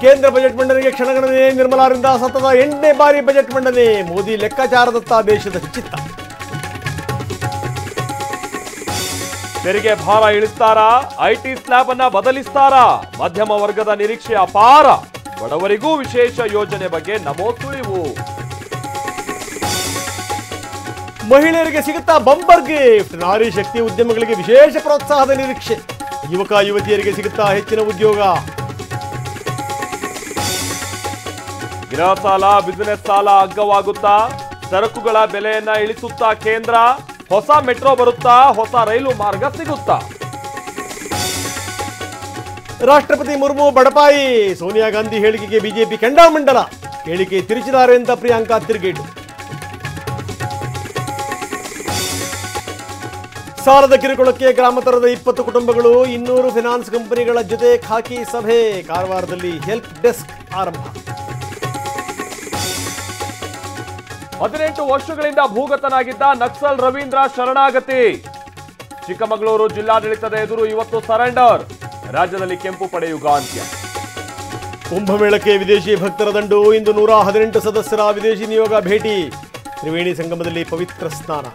ಕೇಂದ್ರ ಬಜೆಟ್ ಮಂಡನೆಗೆ ಕ್ಷಣಗಣನೆ. ನಿರ್ಮಲಾರಿಂದ ಸತತ 8ನೇ ಬಾರಿ ಬಜೆಟ್ ಮಂಡನೆ. ಮೋದಿ ಲೆಕ್ಕಾಚಾರದತ್ತ ದೇಶದ ಚಿತ್ತ. ತೆರಿಗೆ ಭಾರ ಇಳಿಸ್ತಾರಾ? ಐಟಿ ಸ್ಲ್ಯಾಬ್ ಅನ್ನ ಬದಲಿಸ್ತಾರಾ? ಮಧ್ಯಮ ವರ್ಗದ ನಿರೀಕ್ಷೆ ಅಪಾರ. ಬಡವರಿಗೂ ವಿಶೇಷ ಯೋಜನೆ ಬಗ್ಗೆ ನಮೋ ಸುಳಿವು. ಮಹಿಳೆಯರಿಗೆ ಸಿಗುತ್ತಾ ಬಂಪರ್ ಗಿಫ್ಟ್. ನಾರಿ ಶಕ್ತಿ ಉದ್ಯಮಗಳಿಗೆ ವಿಶೇಷ ಪ್ರೋತ್ಸಾಹದ ನಿರೀಕ್ಷೆ. ಯುವಕ ಯುವತಿಯರಿಗೆ ಸಿಗುತ್ತಾ ಹೆಚ್ಚಿನ ಉದ್ಯೋಗ. ಗೃಹ ಸಾಲ, ಬಿಸಿನೆಸ್ ಸಾಲ ಅಗ್ಗವಾಗುತ್ತಾ? ಸರಕುಗಳ ಬೆಲೆಯನ್ನ ಇಳಿಸುತ್ತಾ ಕೇಂದ್ರ? ಹೊಸ ಮೆಟ್ರೋ ಬರುತ್ತಾ? ಹೊಸ ರೈಲು ಮಾರ್ಗ ಸಿಗುತ್ತಾ? ರಾಷ್ಟ್ರಪತಿ ಮುರ್ಮು ಬಡಪಾಯಿ. ಸೋನಿಯಾ ಗಾಂಧಿ ಹೇಳಿಕೆಗೆ ಬಿಜೆಪಿ ಕೆಂಡಾಮಂಡಲ. ಹೇಳಿಕೆ ತಿರುಚಿದ್ದಾರೆ ಅಂತ ಪ್ರಿಯಾಂಕಾ ತಿರುಗೇಟು. ಸಾಲದ ಕಿರುಕುಳಕ್ಕೆ ಗ್ರಾಮಾಂತರದ 20 ಕುಟುಂಬಗಳು. 200 ಫೈನಾನ್ಸ್ ಕಂಪನಿಗಳ ಜೊತೆ ಖಾಕಿ ಸಭೆ. ಕಾರವಾರದಲ್ಲಿ ಹೆಲ್ಪ್ ಡೆಸ್ಕ್ ಆರಂಭ. 18 ವರ್ಷಗಳಿಂದ ಭೂಗತನಾಗಿದ್ದ ನಕ್ಸಲ್ ರವೀಂದ್ರ ಶರಣಾಗತಿ. ಚಿಕ್ಕಮಗಳೂರು ಜಿಲ್ಲಾಡಳಿತದ ಎದುರು ಇವತ್ತು ಸರೆಂಡರ್. ರಾಜ್ಯದಲ್ಲಿ ಕೆಂಪು ಪಡೆ ಯುಗ ಅಂತ್ಯ. ಕುಂಭಮೇಳಕ್ಕೆ ವಿದೇಶಿ ಭಕ್ತರ ದಂಡು. ಇಂದು 118 ಸದಸ್ಯರ ವಿದೇಶಿ ನಿಯೋಗ ಭೇಟಿ. ತ್ರಿವೇಣಿ ಸಂಗಮದಲ್ಲಿ ಪವಿತ್ರ ಸ್ನಾನ.